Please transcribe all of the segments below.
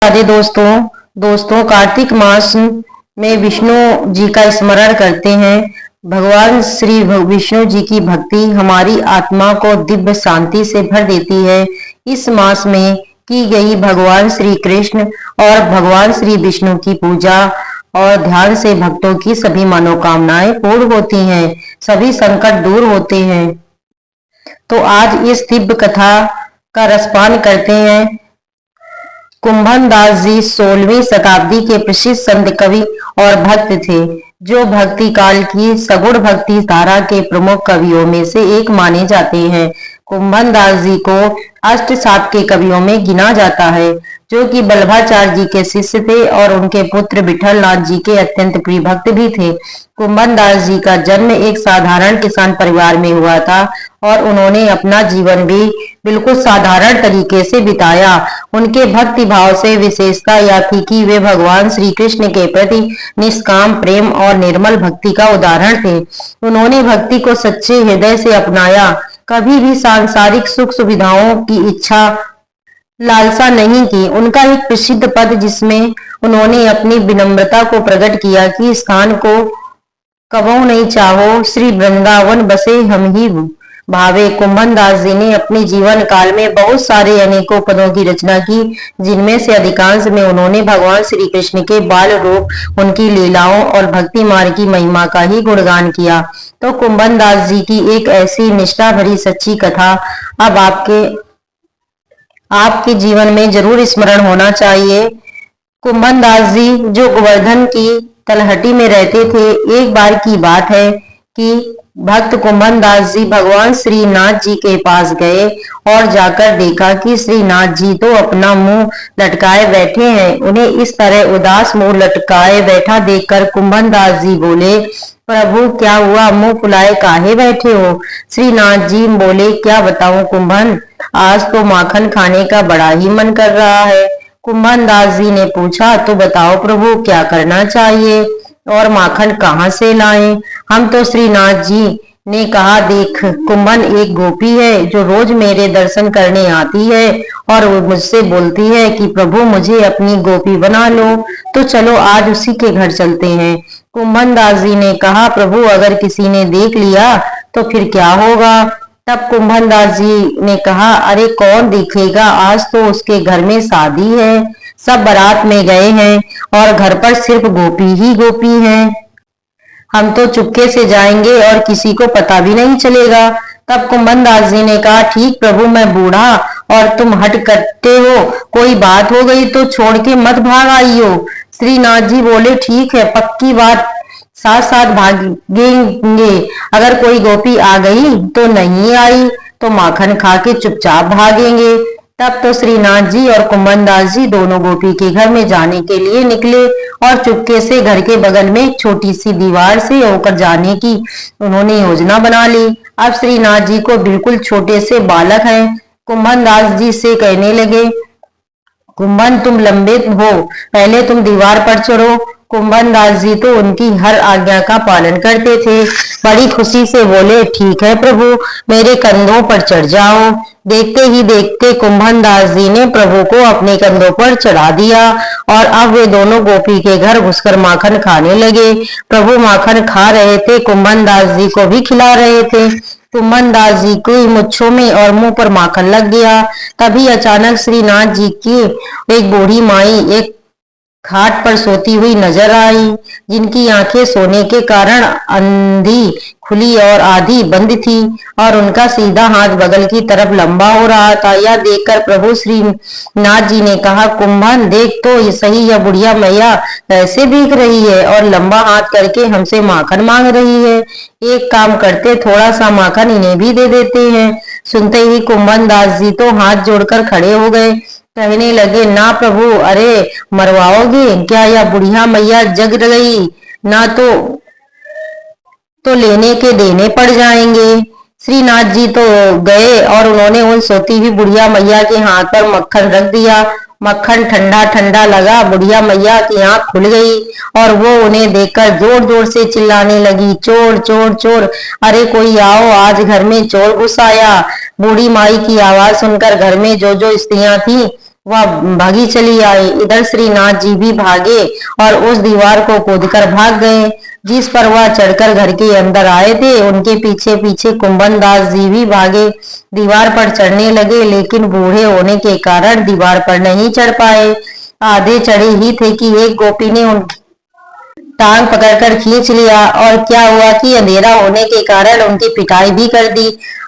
राधे दोस्तों कार्तिक मास में विष्णु जी का स्मरण करते हैं। भगवान श्री विष्णु जी की भक्ति हमारी आत्मा को दिव्य शांति से भर देती है। इस मास में की गई भगवान श्री कृष्ण और भगवान श्री विष्णु की पूजा और ध्यान से भक्तों की सभी मनोकामनाएं पूर्ण होती हैं, सभी संकट दूर होते हैं। तो आज इस दिव्य कथा का रसपान करते हैं। कुंभन दास जी 16वीं शताब्दी के प्रसिद्ध संत कवि और भक्त थे, जो भक्ति काल की सगुण भक्ति धारा के प्रमुख कवियों में से एक माने जाते हैं। कुंभन दास जी को अष्ट सात के कवियों में गिना जाता है, जो कि बल्लभाचार्य जी के शिष्य थे और उनके पुत्र विठल नाथ जी के अत्यंत प्रिय भक्त भी थे। कुंभन दास जी का जन्म एक साधारण किसान परिवार में हुआ था और उन्होंने अपना जीवन भी बिल्कुल साधारण तरीके से बिताया। उनके भक्ति भाव से विशेषता यह थी कि वे भगवान श्री कृष्ण के प्रति निष्काम प्रेम और निर्मल भक्ति का उदाहरण थे। उन्होंने भक्ति को सच्चे हृदय से अपनाया, कभी भी सांसारिक सुख सुविधाओं की इच्छा लालसा नहीं की। उनका एक प्रसिद्ध पद जिसमें उन्होंने अपनी विनम्रता को प्रकट किया कि स्थान को कबहू नहीं चाहो, श्री वृंदावन बसे हम ही भावे। कुंभन दास जी ने अपने जीवन काल में बहुत सारे अनेकों पदों की रचना की, जिनमें से अधिकांश में उन्होंने भगवान श्री कृष्ण के बाल रूप, उनकी लीलाओं और भक्ति मार्ग की महिमा का ही गुणगान किया। तो कुंभन दास जी की एक ऐसी निष्ठा भरी सच्ची कथा अब आपके जीवन में जरूर स्मरण होना चाहिए। कुंभन दास जी जो गोवर्धन की तलहटी में रहते थे, एक बार की बात है कि भक्त कुंभन दास जी भगवान श्रीनाथ जी के पास गए और जाकर देखा कि श्रीनाथ जी तो अपना मुंह लटकाए बैठे हैं। उन्हें इस तरह उदास मुंह लटकाए बैठा देखकर कुंभन दास जी बोले, प्रभु क्या हुआ, मुंह फुलाए काहे बैठे हो? श्रीनाथ जी बोले, क्या बताऊं कुंभन, आज तो माखन खाने का बड़ा ही मन कर रहा है। कुंभन दास जी ने पूछा, तो बताओ प्रभु क्या करना चाहिए और माखन कहाँ से लाएं? हम तो श्रीनाथ जी ने कहा, देख कुंभन, एक गोपी है जो रोज मेरे दर्शन करने आती है और वो मुझसे बोलती है कि प्रभु मुझे अपनी गोपी बना लो, तो चलो आज उसी के घर चलते हैं। कुंभन दास जी ने कहा, प्रभु अगर किसी ने देख लिया तो फिर क्या होगा? तब कुंभन दास जी ने कहा, अरे कौन देखेगा, आज तो उसके घर में शादी है, सब बारात में गए हैं और घर पर सिर्फ गोपी ही गोपी हैं। हम तो चुपके से जाएंगे और किसी को पता भी नहीं चलेगा। तब कुंभन दास जी ने कहा, ठीक प्रभु, मैं बूढ़ा और तुम हट करते हो, कोई बात हो गई तो छोड़ के मत भाग आइयो। श्रीनाथ जी बोले, ठीक है, पक्की बात, साथ साथ भागेंगे। अगर कोई गोपी आ गई तो नहीं आई तो माखन खा के चुपचाप भागेंगे। तब तो श्रीनाथ जी और कुंभन दास जी दोनों गोपी के घर में जाने के लिए निकले और चुपके से घर के बगल में एक छोटी सी दीवार से होकर जाने की उन्होंने योजना बना ली। अब श्रीनाथ जी को बिल्कुल छोटे से बालक हैं। कुंभन दास जी से कहने लगे, कुंभन तुम लंबे हो, पहले तुम दीवार पर चढ़ो। कुंभन दास जी तो उनकी हर आज्ञा का पालन करते थे। बड़ी खुशी से बोले, ठीक है प्रभु, मेरे कंधों पर चढ़ जाओ। देखते ही देखते कुंभन दास जी ने प्रभु को अपने कंधों पर चढ़ा दिया और अब वे दोनों गोपी के घर घुसकर माखन खाने लगे। प्रभु माखन खा रहे थे, कुंभन दास जी को भी खिला रहे थे। कुंभन दास जी की मुच्छों में और मुंह पर माखन लग गया। तभी अचानक श्रीनाथ जी की एक बूढ़ी माई एक खाट पर सोती हुई नजर आई, जिनकी आंखें सोने के कारण अंधी खुली और आधी बंद थी और उनका सीधा हाथ बगल की तरफ लंबा हो रहा था। यह देखकर प्रभु श्रीनाथ जी ने कहा, कुंभन देख तो सही, यह बुढ़िया मैया कैसे भीग रही है और लंबा हाथ करके हमसे माखन मांग रही है। एक काम करते, थोड़ा सा माखन इन्हें भी दे देते हैं। सुनते ही कुंभन दास जी तो हाथ जोड़कर खड़े हो गए, कहने लगे, ना प्रभु, अरे मरवाओगे क्या? यह बुढ़िया मैया जग गई ना तो लेने के देने पड़ जाएंगे। श्रीनाथ जी तो गए और उन्होंने उन सोती हुई बुढ़िया मैया के हाथ पर मक्खन रख दिया। मक्खन ठंडा ठंडा लगा, बुढ़िया मैया की आंख खुल गई और वो उन्हें देखकर जोर जोर से चिल्लाने लगी, चोर चोर चोर, अरे कोई आओ, आज घर में चोर घुस आया। बूढ़ी माई की आवाज सुनकर घर में जो जो स्त्रियां थी वह भागी चली आई। इधर श्रीनाथ जी भी भागे और उस दीवार को कूदकर भाग गए जिस पर वह चढ़कर घर के अंदर आए थे। उनके पीछे पीछे कुंभन दास जी भी भागे, दीवार पर चढ़ने लगे, लेकिन बूढ़े होने के कारण दीवार पर नहीं चढ़ पाए। आधे चढ़े ही थे कि एक गोपी ने उनकी टांग पकड़कर खींच लिया और क्या हुआ कि अंधेरा होने के कारण उनकी पिटाई भी कर दी।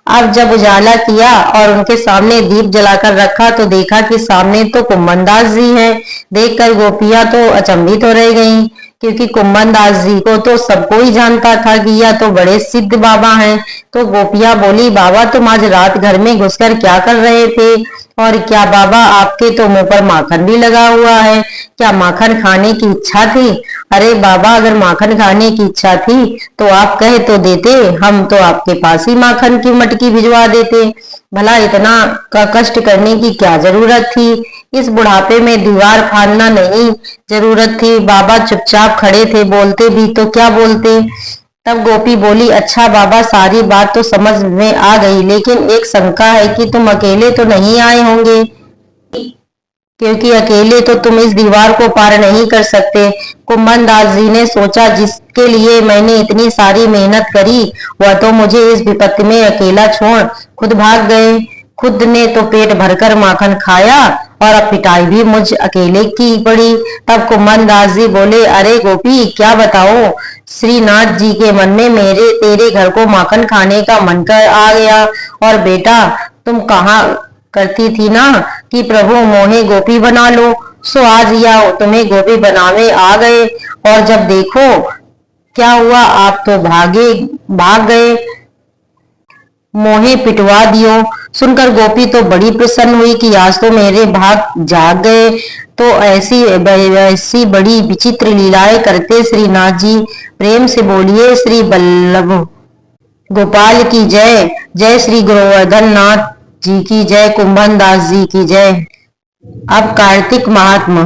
अब जब उजाला किया और उनके सामने दीप जलाकर रखा तो देखा कि सामने तो कुम्भनदास जी हैं। देखकर गोपियां तो अचंभित हो रह गईं, क्योंकि कुम्भनदास जी को तो सबको ही जानता था कि यह तो बड़े सिद्ध बाबा हैं। तो गोपियां बोली, बाबा तुम आज रात घर में घुसकर क्या कर रहे थे? और क्या बाबा आपके तो मुंह पर माखन भी लगा हुआ है, क्या माखन खाने की इच्छा थी? अरे बाबा, अगर माखन खाने की इच्छा थी तो आप कह तो देते, हम तो आपके पास ही माखन की मटकी भिजवा देते। भला इतना का कष्ट करने की क्या जरूरत थी? इस बुढ़ापे में दीवार फाड़ना नहीं जरूरत थी। बाबा चुपचाप खड़े थे, बोलते भी तो क्या बोलते। तब गोपी बोली, अच्छा बाबा, सारी बात तो समझ में आ गई, लेकिन एक शंका है कि तुम अकेले तो नहीं आए होंगे, क्योंकि अकेले तो तुम इस दीवार को पार नहीं कर सकते। कुंभन दास जी ने सोचा, जिसके लिए मैंने इतनी सारी मेहनत करी वह तो मुझे इस विपत्ति में अकेला छोड़ खुद भाग गए। खुद ने तो पेट भरकर माखन खाया और अब पिटाई भी मुझ अकेले की पड़ी। तब कुंभन दास जी बोले, अरे गोपी, क्या बताओ, श्रीनाथ जी के मन में मेरे तेरे घर को माखन खाने का मन कर आ गया। और बेटा, तुम कहा करती थी ना कि प्रभु मोहे गोपी बना लो, सो आज या तुम्हें गोपी बनावे आ गए। और जब देखो क्या हुआ, आप तो भाग गए, मोहे पिटवा दियो। सुनकर गोपी तो बड़ी प्रसन्न हुई कि आज तो मेरे भाग जाग गए। तो ऐसी बड़ी विचित्र लीलाएं करते श्रीनाथ जी। प्रेम से बोलिए, श्री वल्लभ गोपाल की जय। जय श्री गोवर्धन नाथ जी की जय, कुंभन दास जी की जय। अब कार्तिक महात्मा।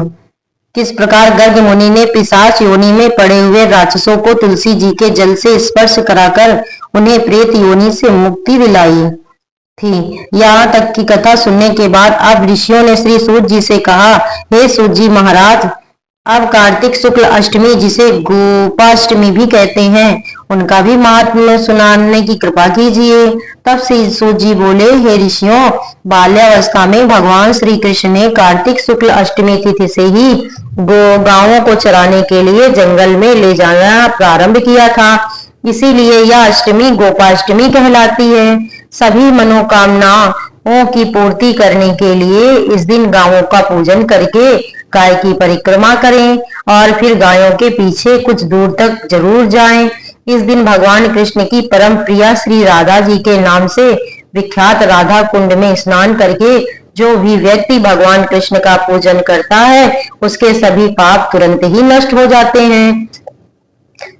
किस प्रकार गर्ग मुनि ने पिशाच योनि में पड़े हुए राक्षसों को तुलसी जी के जल से स्पर्श कराकर उन्हें प्रेत योनि से मुक्ति दिलाई थी। यहाँ तक की कथा सुनने के बाद अब ऋषियों ने श्री सूत जी से कहा, हे सूत जी महाराज, अब कार्तिक शुक्ल अष्टमी, जिसे गोपाष्टमी भी कहते हैं, उनका भी महात्म्य सुनाने की कृपा कीजिए। तब श्री सूत जी बोले, हे ऋषियों, बाल्यावस्था में भगवान श्री कृष्ण ने कार्तिक शुक्ल अष्टमी तिथि से ही गायों को चराने के लिए जंगल में ले जाना प्रारंभ किया था। इसीलिए यह अष्टमी गोपाष्टमी कहलाती है। सभी मनोकामनाओं की पूर्ति करने के लिए इस दिन गायों का पूजन करके गाय की परिक्रमा करें और फिर गायों के पीछे कुछ दूर तक जरूर जाएं। इस दिन भगवान कृष्ण की परम प्रिया श्री राधा जी के नाम से विख्यात राधा कुंड में स्नान करके जो भी व्यक्ति भगवान कृष्ण का पूजन करता है उसके सभी पाप तुरंत ही नष्ट हो जाते हैं।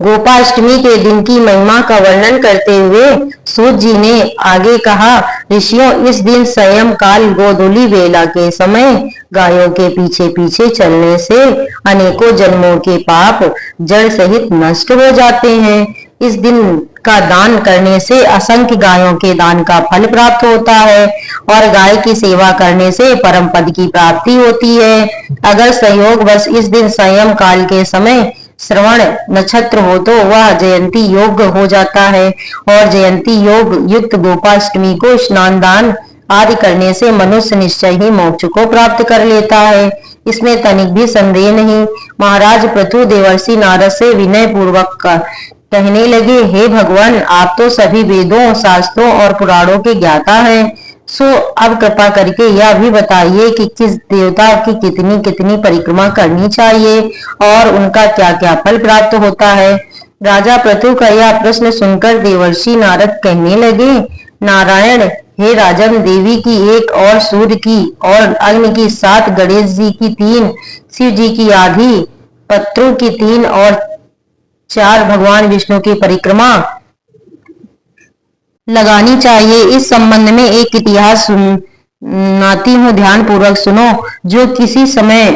गोपाष्टमी के दिन की महिमा का वर्णन करते हुए सूत जी ने आगे कहा, ऋषियों, इस दिन सायं काल गोधूली वेला के समय गायों के पीछे पीछे चलने से अनेकों जन्मों के पाप जड़ सहित नष्ट हो जाते हैं। इस दिन का दान करने से असंख्य गायों के दान का फल प्राप्त होता है और गाय की सेवा करने से परम पद की प्राप्ति होती है। अगर संयोग बस इस दिन सायं काल के समय श्रवण नक्षत्र हो तो वह जयंती योग हो जाता है और जयंती योग युक्त गोपाष्टमी को स्नान दान आदि करने से मनुष्य निश्चय ही मोक्ष को प्राप्त कर लेता है। इसमें तनिक भी संदेह नहीं। महाराज पृथु देवर्षि नारद से विनय पूर्वक कहने लगे, हे भगवान, आप तो सभी वेदों, शास्त्रों और पुराणों के ज्ञाता हैं, सो अब कृपा करके यह भी बताइए कि किस देवता की कितनी कितनी परिक्रमा करनी चाहिए और उनका क्या क्या फल प्राप्त होता है। राजा पृथु का यह प्रश्न सुनकर देवर्षि नारद कहने लगे, नारायण, हे राजन, देवी की एक और सूर्य की और अग्नि की 7, गणेश जी की 3, शिव जी की आधी, पत्रों की 3 और 4 भगवान विष्णु की परिक्रमा लगानी चाहिए। इस संबंध में एक इतिहास सुनाती हूँ, ध्यान पूर्वक सुनो। जो किसी समय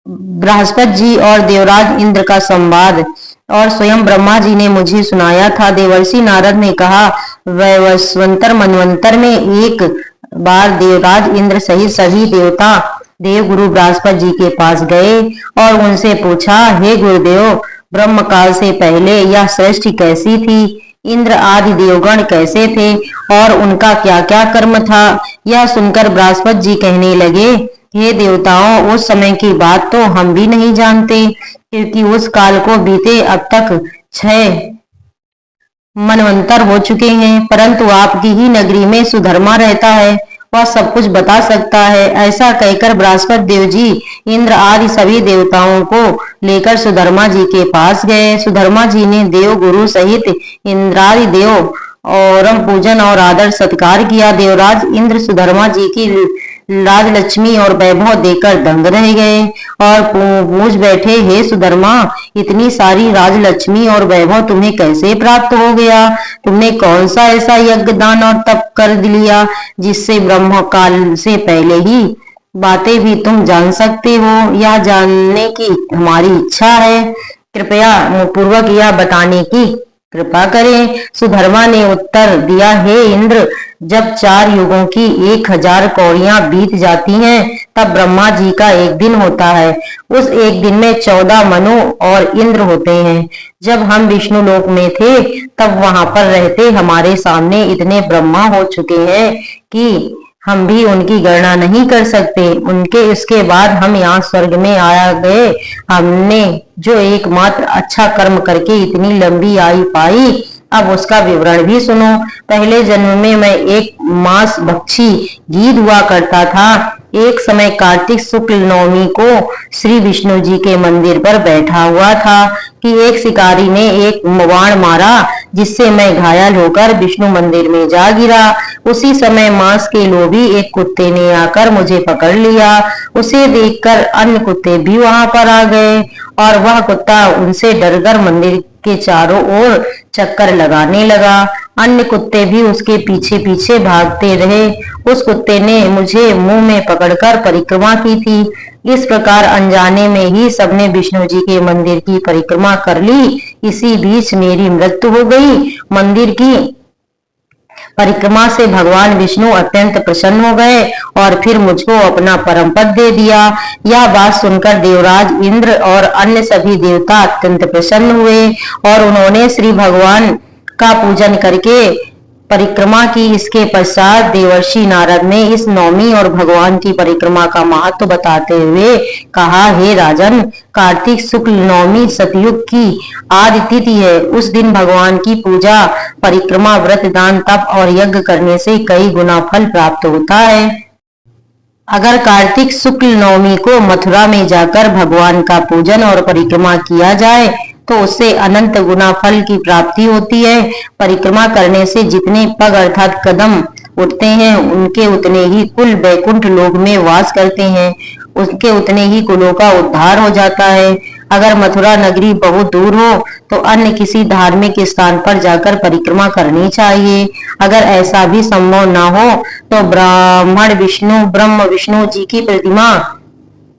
बृहस्पति जी और देवराज इंद्र का संवाद और स्वयं ब्रह्मा जी ने मुझे सुनाया था। देवर्षि नारद ने कहा, वैवस्वंतर मनवंतर में एक बार देवराज इंद्र सहित सभी देवता देवगुरु बृहस्पति जी के पास गए और उनसे पूछा, हे गुरुदेव, ब्रह्म काल से पहले यह सृष्टि कैसी थी? इंद्र आदि देवगण कैसे थे और उनका क्या क्या कर्म था? यह सुनकर बृहस्पति जी कहने लगे, हे देवताओं, उस समय की बात तो हम भी नहीं जानते, क्योंकि उस काल को बीते अब तक 6 मनवंतर हो चुके हैं। परंतु आपकी ही नगरी में सुधर्मा रहता है, वह सब कुछ बता सकता है। ऐसा कहकर बृहस्पति देव जी इंद्र आदि सभी देवताओं को लेकर सुधर्मा जी के पास गए। सुधर्मा जी ने देव गुरु सहित इंद्रादि देव और पूजन और आदर सत्कार किया। देवराज इंद्र सुधर्मा जी की राजलक्ष्मी और वैभव देकर दंग रह गए और पूछ बैठे, हे सुधर्मा, इतनी सारी राजलक्ष्मी और वैभव तुम्हें कैसे प्राप्त हो गया? तुमने कौन सा ऐसा यज्ञ दान और तप कर लिया जिससे ब्रह्म काल से पहले ही बातें भी तुम जान सकते हो? यह जानने की हमारी इच्छा है, कृपया पूर्वक यह बताने की कृपा करें। सुधर्मा ने उत्तर दिया, हे इंद्र, जब 4 युगों की 1000 कौड़ियां बीत जाती हैं, तब ब्रह्मा जी का एक दिन होता है। उस एक दिन में 14 मनु और इंद्र होते हैं। जब हम विष्णु लोक में थे, तब वहां पर रहते हमारे सामने इतने ब्रह्मा हो चुके हैं कि हम भी उनकी गणना नहीं कर सकते। उनके इसके बाद हम यहाँ स्वर्ग में आया गए। हमने जो एकमात्र अच्छा कर्म करके इतनी लंबी आयु पाई, अब उसका विवरण भी सुनो। पहले जन्म में मैं एक मांस भक्षी गीद हुआ करता था। एक समय कार्तिक शुक्ल नवमी को श्री विष्णु जी के मंदिर पर बैठा हुआ था कि एक शिकारी ने एक बाण मारा, जिससे मैं घायल होकर विष्णु मंदिर में जा गिरा। उसी समय मांस के लोभी एक कुत्ते ने आकर मुझे पकड़ लिया। उसे देखकर अन्य कुत्ते भी वहां पर आ गए और वह कुत्ता उनसे डरकर मंदिर के चारों ओर चक्कर लगाने लगा। अन्य कुत्ते भी उसके पीछे पीछे भागते रहे। उस कुत्ते ने मुझे मुंह में पकड़कर परिक्रमा की थी। इस प्रकार अनजाने में ही सबने विष्णु जी के मंदिर की परिक्रमा कर ली। इसी बीच मेरी मृत्यु हो गई। मंदिर की परिक्रमा से भगवान विष्णु अत्यंत प्रसन्न हो गए और फिर मुझको अपना परम पद दे दिया। यह बात सुनकर देवराज इंद्र और अन्य सभी देवता अत्यंत प्रसन्न हुए और उन्होंने श्री भगवान का पूजन करके परिक्रमा की। इसके पश्चात देवर्षि नारद ने इस नवमी और भगवान की परिक्रमा का महत्व बताते हुए कहा, हे राजन, कार्तिक शुक्ल नवमी सतयुग की आदि तिथि है। उस दिन भगवान की पूजा, परिक्रमा, व्रत, दान, तप और यज्ञ करने से कई गुना फल प्राप्त होता है। अगर कार्तिक शुक्ल नवमी को मथुरा में जाकर भगवान का पूजन और परिक्रमा किया जाए तो उससे अनंत गुना फल की प्राप्ति होती है। परिक्रमा करने से जितने पग अर्थात कदम उठते हैं, उनके उतने ही कुल वैकुंठ लोक में वास करते हैं, उनके उतने ही कुलों का उद्धार हो जाता है। अगर मथुरा नगरी बहुत दूर हो तो अन्य किसी धार्मिक स्थान पर जाकर परिक्रमा करनी चाहिए। अगर ऐसा भी संभव न हो तो ब्रह्म विष्णु जी की प्रतिमा,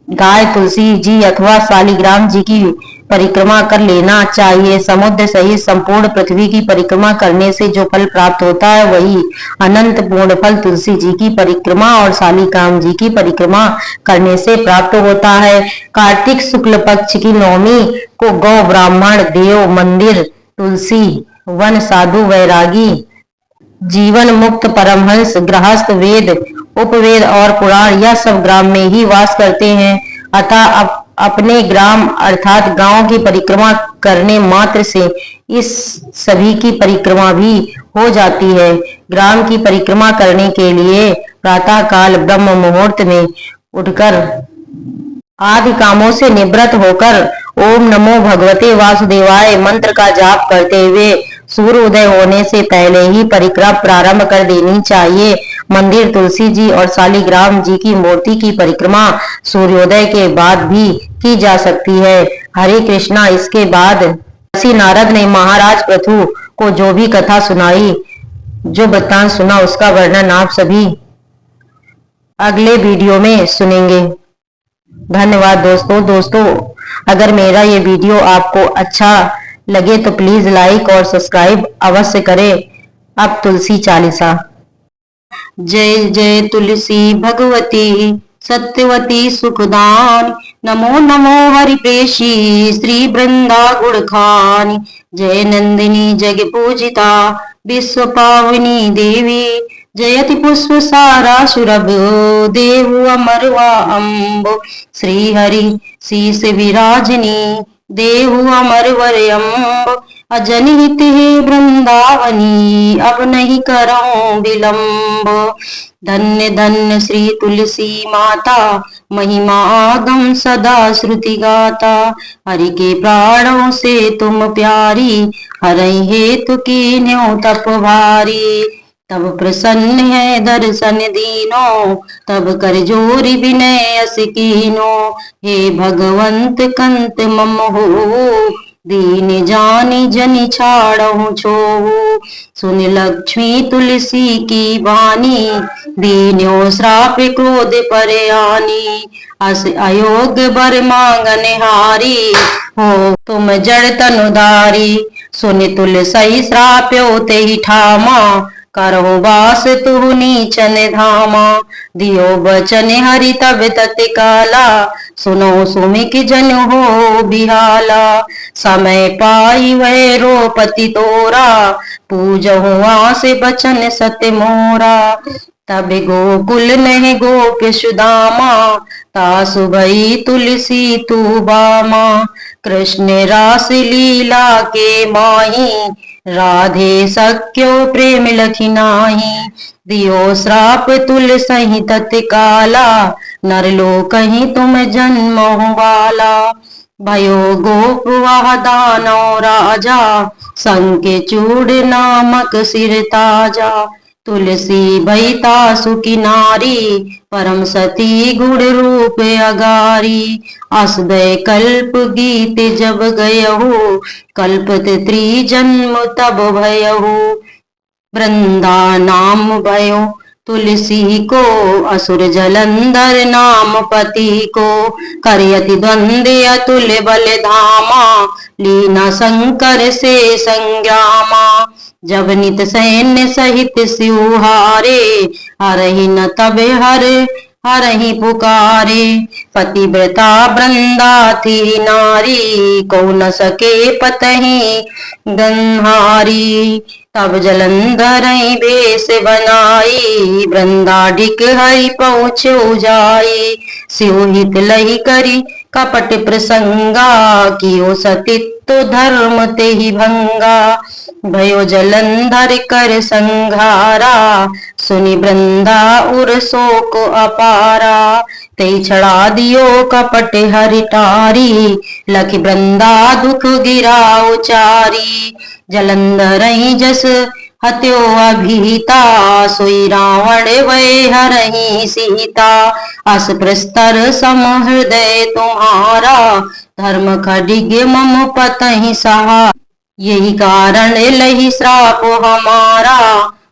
गाय तुलसी जी अथवा शालिग्राम जी की परिक्रमा कर लेना चाहिए। समुद्र सहित संपूर्ण पृथ्वी की परिक्रमा करने से जो फल प्राप्त होता है, वही अनंत पूर्ण फल तुलसी जी की परिक्रमा और शालिग्राम जी की परिक्रमा करने से प्राप्त होता है। कार्तिक शुक्ल पक्ष की नवमी को गौ, ब्राह्मण, देव, मंदिर, तुलसी वन, साधु, वैरागी, जीवन मुक्त, परमहंस, गृहस्थ, वेद, उपवेद और पुराण, यह सब ग्राम में ही वास करते हैं। अतः अपने ग्राम अर्थात गांव की परिक्रमा करने मात्र से इस सभी की परिक्रमा भी हो जाती है। ग्राम की परिक्रमा करने के लिए प्रातः काल ब्रह्म मुहूर्त में उठकर आदि कामों से निवृत्त होकर ओम नमो भगवते वासुदेवाय मंत्र का जाप करते हुए सूर्य उदय होने से पहले ही परिक्रमा प्रारंभ कर देनी चाहिए। मंदिर, तुलसी जी और शालिग्राम जी की मूर्ति की परिक्रमा सूर्योदय के बाद भी की जा सकती है। हरे कृष्णा। इसके बाद ऋषि नारद ने महाराज पृथु को जो भी कथा सुनाई, जो वृत्तांत सुना, उसका वर्णन आप सभी अगले वीडियो में सुनेंगे। धन्यवाद दोस्तों। अगर मेरा ये वीडियो आपको अच्छा लगे तो प्लीज लाइक और सब्सक्राइब अवश्य करें। अब तुलसी चालीसा। जय जय तुलसी भगवती सत्यवती सुखदान। नमो नमो हरि प्रेषी श्री वृंदा गुणखानी। जय नंदिनी जग पूजिता विश्व पावनी देवी। जयति पुष्प सारा सुरभ देहु अमरवा अम्ब। श्री हरि शीस विराजनी देहु अमर वरयम्ब। अजनित है वृंदावनी अब नहीं करऊं विलंब। धन्य धन्य श्री तुलसी माता महिमा आगम सदा श्रुति गाता। हरि के प्राणों से तुम प्यारी हरहि हेतु कीन्यो तप भारी। तब प्रसन्न है दर्शन दीनो तब कर जोरी विनय अस कीनो। हे भगवंत कंत मम हो दीन जानी जनि छाड़हु छोहु। सुन लक्ष्मी तुलसी की वाणी दीन्यो श्राप क्रोध पर आनी। अस अयोग बर मांगन हारी हो तुम जड़ तनुधारी। सुन तुलसी श्राप्यो तेहि ठामा करहु वास तुहु नीचन धामा। दियो बचन हरि तब तत्काला सुनो सुमिक जन हो बिहाला। समय पाई वह रोपति तोरा पूजहु आस बचन सत्य मोरा। तब गोकुल नहीं गोप्य सुदामा तासु भई तुलसी तू बामा। कृष्ण रास लीला के माही राधे सख्यो प्रेम लखी नाही। दियो श्राप तुलसहि तत्काला नरलोक कहीं तुम जन्म वाला। भयो गोप वह दानव राजा संके चूड़ नामक सिर ताजा। तुलसी भैता सुखी नारी परम सती गुण रूप अगारी। असदय कल्प गीत जब गयहु कल्पत त्रिजन्म तब भयहु। वृंदा नाम भयो तुलसी को असुर जलंधर नाम पति को। करयति द्वंद्व अतुल बल धामा लीना शंकर से संग्रामा। जब नित सैन्य सहित सिउहारे हरहि न तब हरहि पुकारे। पतिव्रता वृंदा थी नारी को न सके पतहि गंहारी। तब जलंधर भेष बनाई वृंदाडिक हरि पहुँचो जाई। सिउहित लही करी कपट प्रसंगा कियो सतित्व धर्म तेहि भंगा। भयो जलंधर कर संघारा सुनि वृंदा उर शोक अपारा। ते छड़ा दियो कपट हरि टारी लखि वृंदा दुख गिरा उचारी। जलंधर जस हत्यो अभीता सोई रावण वै हरहि सीता। अस प्रस्तर सम हृदय तुम्हारा धर्म खडिग मम पतहि सहा। यही कारण लही श्राप हमारा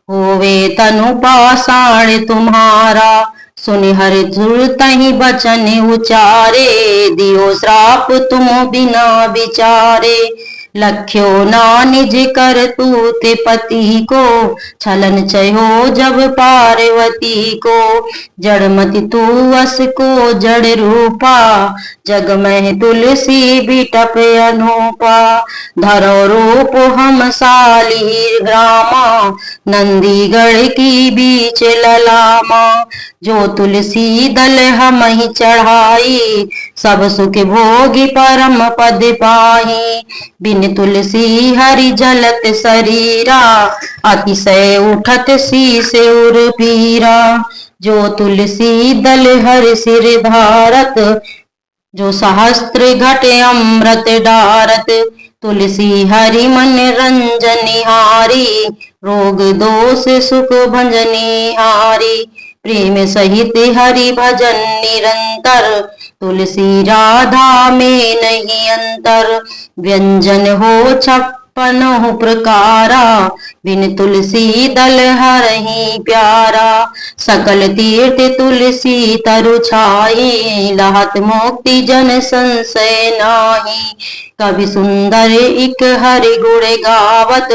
होवे तनु पाषाण तुम्हारा। सुनि हरि तुरतहि बचन उचारे दियो श्राप तुम बिना विचारे। लख्यो ना निज कर तूत पति को छलन चयो जब पार्वती को। जड़मति तू वस को जड़ रूपा जग में तुलसी बिटप अनूपा। धरो रूप हम साली ग्रामा नंदीगढ़ की बीच ललामा। जो तुलसी दल हम ही चढ़ाई सब सुख भोगी परम पद पाही। बिन तुलसी हरि जलत शरीरा अतिशय उठत शीस उर पीरा। जो तुलसी दल हर सिर धारत जो सहस्त्र घट अमृत डारत। तुलसी हरि मन रंजनिहारी रोग दोष सुख भंजनिहारी। प्रेम सहित हरि भजन निरंतर तुलसी राधा में नहीं अंतर। व्यंजन हो 56 पनहु प्रकारा, बिन तुलसी दल हरहि प्यारा। सकल तीर्थ तुलसी तरु छाई, लहत मुक्ति जन संशय नाही। कवि सुंदर इक हरि गुण गावत,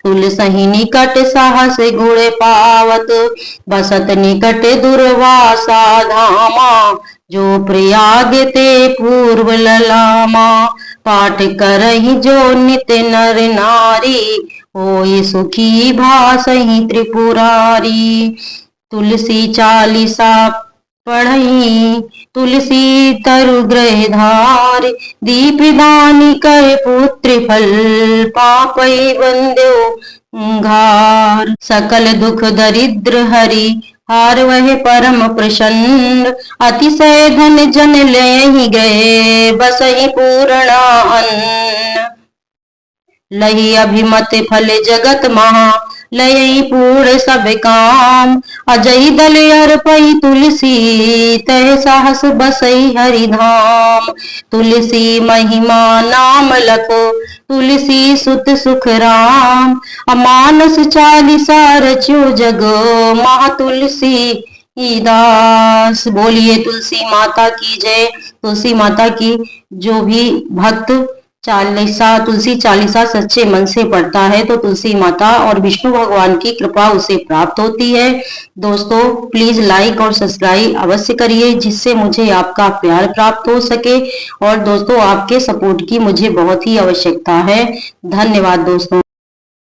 तुलसहि निकट साहस गुण पावत। बसत निकट दुर्वासा धामा, जो प्रयाग ते पूर्व ललामा। पाठ करहि जो नित नर नारी, होय सुखी भासहि त्रिपुरारी। तुलसी चालीसा पढ़ई, तुलसी तरु ग्रह धार। दीप दानी कर पुत्र फल, पापै बंध्यो घार। सकल दुख दरिद्र हरि हार, वह परम प्रसन्न। अतिशय धन जन लेहि गए, बसहि पूर्णा अन्न। लही अभिमत फल जगत महा, लय पूर्ण सब काम। अजय दल अर्पई तुलसी, तह साहस बसई हरिधाम। तुलसी महिमा नाम लखो, तुलसी सुत सुख राम। अमानस चालीसा रच्यो जग, महा तुलसी दास। बोलिए तुलसी माता की जय। तुलसी माता की जो भी भक्त चालीसा, तुलसी चालीसा सच्चे मन से पढ़ता है तो तुलसी माता और विष्णु भगवान की कृपा उसे प्राप्त होती है। दोस्तों प्लीज लाइक और सब्सक्राइब अवश्य करिए, जिससे मुझे आपका प्यार प्राप्त हो सके। और दोस्तों आपके सपोर्ट की मुझे बहुत ही आवश्यकता है। धन्यवाद दोस्तों।